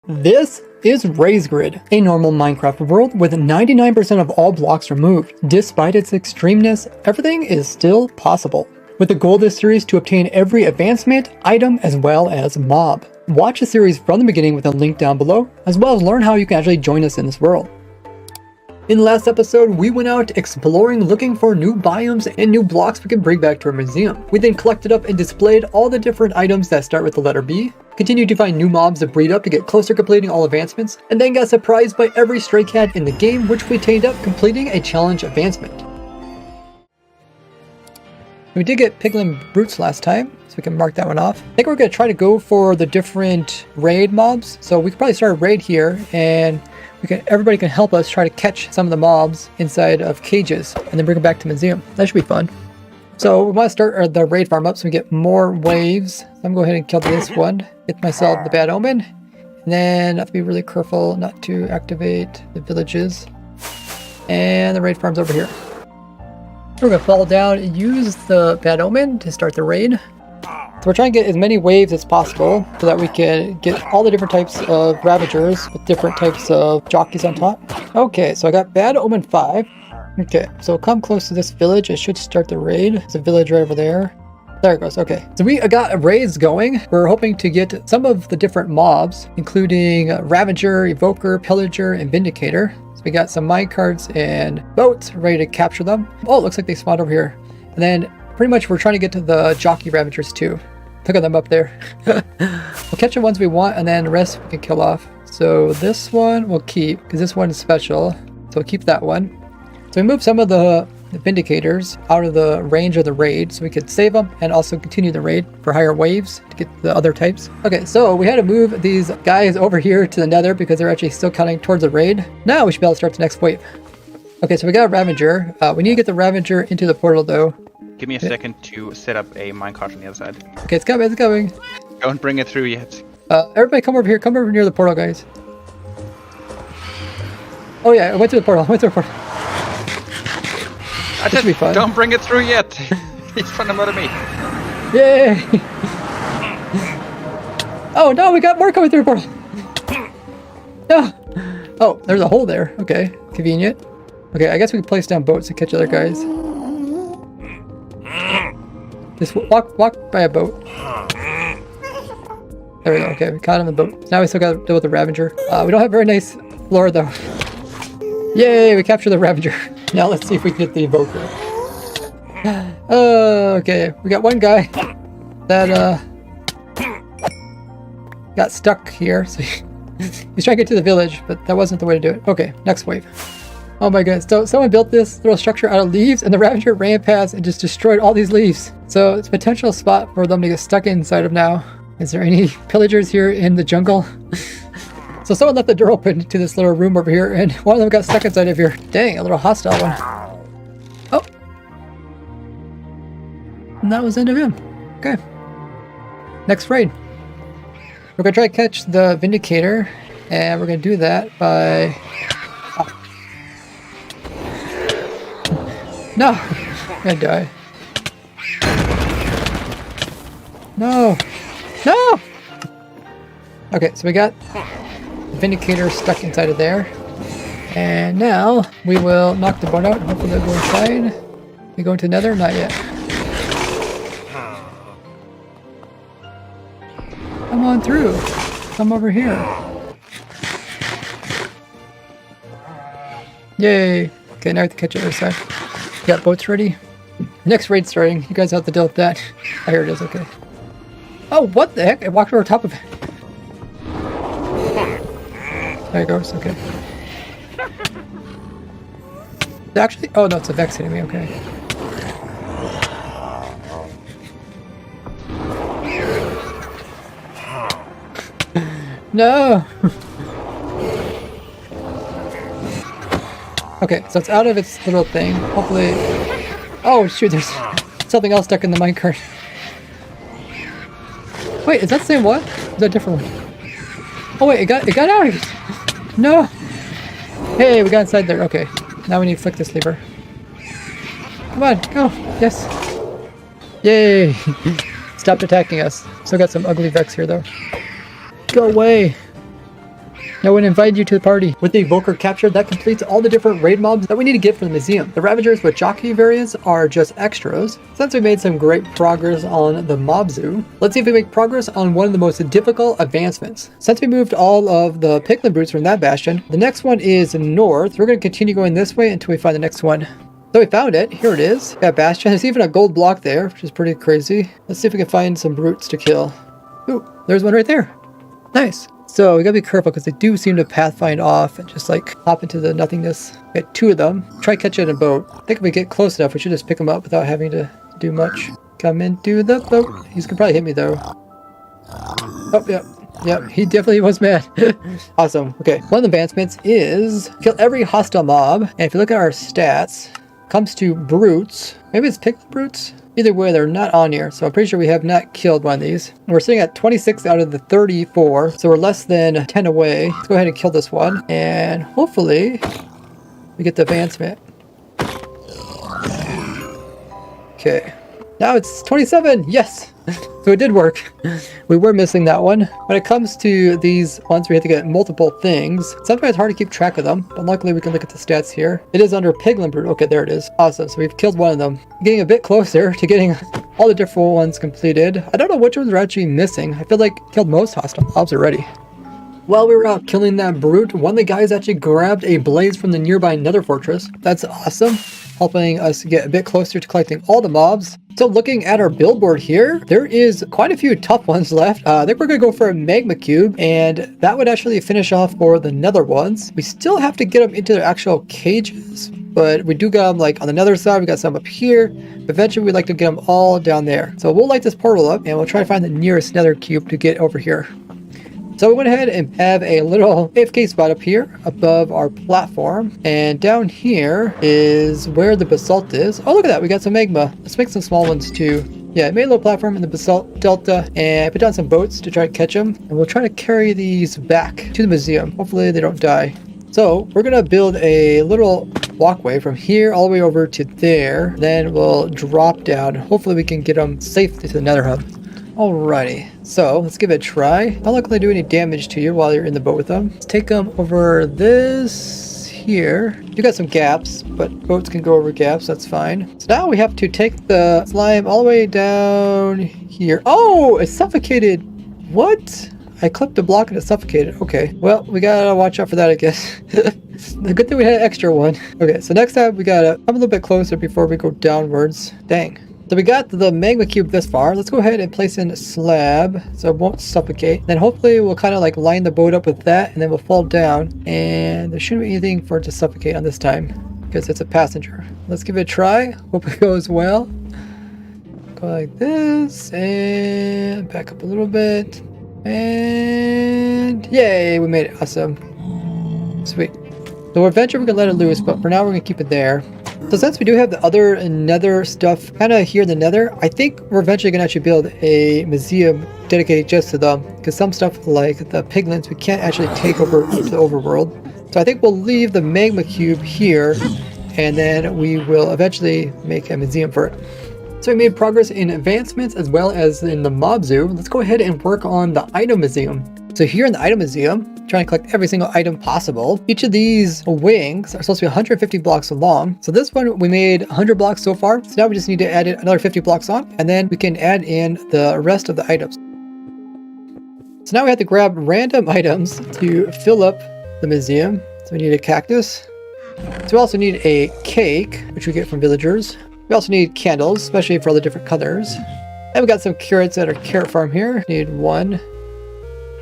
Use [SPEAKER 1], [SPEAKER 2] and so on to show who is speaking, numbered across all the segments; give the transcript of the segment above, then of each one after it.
[SPEAKER 1] This is RaysGrid, a normal Minecraft world with 99% of all blocks removed. Despite its extremeness, everything is still possible. With the goal of this series to obtain every advancement, item, as well as mob. Watch the series from the beginning with a link down below, as well as learn how you can actually join us in this world. In the last episode, we went out exploring, looking for new biomes and new blocks we can bring back to our museum. We then collected up and displayed all the different items that start with the letter B, continued to find new mobs to breed up to get closer completing all advancements, and then got surprised by every stray cat in the game, which we attained up completing a challenge advancement. We did get piglin brutes last time, so we can mark that one off. I think we're going to try to go for the different raid mobs, so we could probably start a raid here, and everybody can help us try to catch some of the mobs inside of cages and then bring them back to the museum. That should be fun. So we want to start the raid farm up so we get more waves. So I'm going to go ahead and kill this one. Get myself the bad omen. And then I have to be really careful not to activate the villages. And the raid farm's over here. We're going to fall down and use the bad omen to start the raid. So we're trying to get as many waves as possible so that we can get all the different types of Ravagers with different types of jockeys on top. Okay, so I got Bad Omen 5. Okay, so come close to this village. It should start the raid. There's a village right over there. There it goes. Okay, so we got raids going. We're hoping to get some of the different mobs, including Ravager, Evoker, Pillager, and Vindicator. So we got some minecarts and boats ready to capture them. Oh, it looks like they spawned over here. And then pretty much we're trying to get to the jockey Ravagers too. Look at them up there. We'll catch the ones we want and then the rest we can kill off. So this one we'll keep because this one is special. So we'll keep that one. So we moved some of the Vindicators out of the range of the raid so we could save them and also continue the raid for higher waves to get the other types. Okay, so we had to move these guys over here to the nether because they're actually still counting towards the raid. Now we should be able to start the next wave. Okay, so we got a Ravager. We need to get the Ravager into the portal though.
[SPEAKER 2] Give me a second to set up a minecart on the other side.
[SPEAKER 1] Okay, it's coming, it's coming.
[SPEAKER 2] Don't bring it through yet.
[SPEAKER 1] Everybody come over here, come over near the portal, guys. Oh yeah, I went through the portal, That should be fun.
[SPEAKER 2] Don't bring it through yet. He's trying to murder me.
[SPEAKER 1] Yay! Oh no, we got more coming through the portal. No. Oh, there's a hole there. Okay, convenient. Okay, I guess we can place down boats to catch other guys. Just walk by a boat. There we go. Okay, we caught him in the boat. Now we still got to deal with the Ravager. We don't have very nice floor though. Yay, we captured the Ravager. Now let's see if we can get the Evoker. Okay, we got one guy that got stuck here. So he's trying to get to the village, but that wasn't the way to do it. Okay, next wave. Oh my goodness, so someone built this little structure out of leaves and the Ravager ran past and just destroyed all these leaves. So it's a potential spot for them to get stuck inside of now. Is there any pillagers here in the jungle? So someone left the door open to this little room over here and one of them got stuck inside of here. Dang, a little hostile one. Oh. And that was the end of him. Okay. Next raid. We're gonna try to catch the Vindicator and we're gonna do that by... No! I'm gonna die. No! No! Okay, so we got the Vindicator stuck inside of there. And now we will knock the bone out. Hopefully they'll go inside. We go into the nether? Not yet. Come on through. Come over here. Yay! Okay, now I have to catch the other side. Got boats ready. Next raid starting. You guys have to deal with that. Oh, here it is. Okay. Oh, what the heck? I walked over top of it. There it goes. Okay. Actually, oh no, it's a Vex hitting me. Okay. No. Okay, so it's out of its little thing. Hopefully... Oh shoot, there's something else stuck in the minecart. Wait, is that the same one? Or is that a different one? Oh wait, it got out of it! No! Hey, we got inside there. Okay, now we need to flick this lever. Come on, go! Yes! Yay! Stopped attacking us. Still got some ugly Vex here though. Go away! No one invited you to the party. With the evoker captured, that completes all the different raid mobs that we need to get from the museum. The Ravagers with jockey variants are just extras. Since we made some great progress on the mob zoo, let's see if we make progress on one of the most difficult advancements. Since we moved all of the Piglin brutes from that bastion, the next one is north. We're going to continue going this way until we find the next one. So we found it. Here it is. That bastion. There's even a gold block there, which is pretty crazy. Let's see if we can find some brutes to kill. Ooh, there's one right there. Nice. So we gotta be careful because they do seem to pathfind off and just like hop into the nothingness. We got 2 of them. Try catch it in a boat. I think if we get close enough, we should just pick them up without having to do much. Come into the boat. He's gonna probably hit me though. Oh, yeah. Yeah, he definitely was mad. Awesome. Okay, one of the advancements is kill every hostile mob. And if you look at our stats, comes to brutes. Maybe it's piglin brutes? Either way, they're not on here, so I'm pretty sure we have not killed one of these. And we're sitting at 26 out of the 34, so we're less than 10 away. Let's go ahead and kill this one, and hopefully we get the advancement. Okay, now it's 27, yes! So it did work. We were missing that one. When it comes to these ones, we have to get multiple things. Sometimes it's hard to keep track of them, but luckily we can look at the stats here. It is under Piglin Brute. Okay, there it is. Awesome. So we've killed one of them. Getting a bit closer to getting all the different ones completed. I don't know which ones are actually missing. I feel like I killed most hostile mobs already. While we were out killing that brute, one of the guys actually grabbed a blaze from the nearby nether fortress. That's awesome, helping us get a bit closer to collecting all the mobs. So looking at our billboard here, there is quite a few tough ones left. I think we're going to go for a magma cube, and that would actually finish off for the nether ones. We still have to get them into their actual cages, but we do got them like on the nether side. We got some up here. Eventually we'd like to get them all down there. So we'll light this portal up and we'll try to find the nearest nether cube to get over here. So we went ahead and have a little AFK spot up here above our platform. And down here is where the basalt is. Oh, look at that. We got some magma. Let's make some small ones too. Yeah, I made a little platform in the basalt delta and I put down some boats to try to catch them. And we'll try to carry these back to the museum. Hopefully they don't die. So we're going to build a little walkway from here all the way over to there. Then we'll drop down. Hopefully we can get them safely to the nether hub. Alrighty, so let's give it a try. Not likely to do any damage to you while you're in the boat with them. Let's take them over this here. You got some gaps, but boats can go over gaps, that's fine. So now we have to take the slime all the way down here. Oh, it's suffocated. What? I clipped a block and it suffocated. Okay, well, we gotta watch out for that, I guess. The good thing we had an extra one. Okay, so next time we gotta come a little bit closer before we go downwards. Dang. So we got the magma cube this far. Let's go ahead and place in a slab so it won't suffocate. Then hopefully we'll kind of like line the boat up with that and then we'll fall down. And there shouldn't be anything for it to suffocate on this time because it's a passenger. Let's give it a try. Hope it goes well. Go like this and back up a little bit. And yay, we made it. Awesome. Sweet. So eventually we're going to let it loose, but for now we're going to keep it there. So since we do have the other nether stuff kind of here in the nether, I think we're eventually going to actually build a museum dedicated just to them. Because some stuff like the piglins we can't actually take over to the overworld. So I think we'll leave the magma cube here and then we will eventually make a museum for it. So we made progress in advancements as well as in the mob zoo. Let's go ahead and work on the item museum. So here in the item museum, trying to collect every single item possible. Each of these wings are supposed to be 150 blocks long. So this one we made 100 blocks so far. So now we just need to add in another 50 blocks on, and then we can add in the rest of the items. So now we have to grab random items to fill up the museum. So we need a cactus. So we also need a cake, which we get from villagers. We also need candles, especially for all the different colors. And we got some carrots at our carrot farm here. Need one.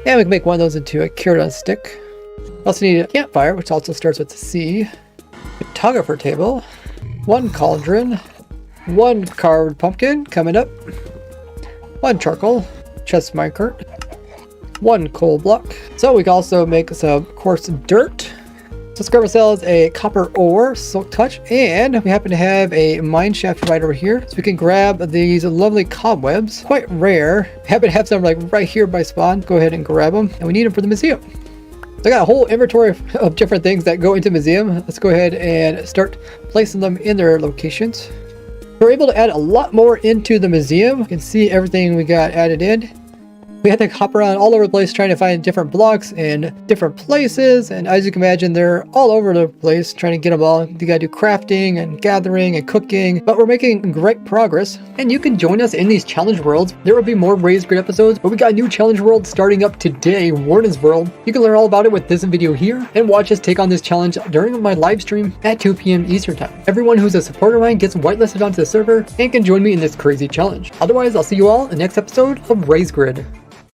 [SPEAKER 1] And we can make one of those into a carrot on a stick. We also need a campfire, which also starts with a C. Photographer table. One cauldron. One carved pumpkin coming up. One charcoal. Chest minecart. One coal block. So we can also make some coarse dirt. So let's grab ourselves a copper ore, silk touch, and we happen to have a mine shaft right over here. So we can grab these lovely cobwebs, quite rare. We happen to have some like right here by spawn. Go ahead and grab them, and we need them for the museum. So I got a whole inventory of different things that go into museum. Let's go ahead and start placing them in their locations. We're able to add a lot more into the museum. You can see everything we got added in. We had to hop around all over the place trying to find different blocks and different places, and as you can imagine, they're all over the place trying to get them all. You gotta do crafting and gathering and cooking, but we're making great progress. And you can join us in these challenge worlds. There will be more RaysGrid episodes, but we got a new challenge world starting up today, Warden's World. You can learn all about it with this video here, and watch us take on this challenge during my live stream at 2 p.m. Eastern Time. Everyone who's a supporter of mine gets whitelisted onto the server and can join me in this crazy challenge. Otherwise, I'll see you all in the next episode of RaysGrid.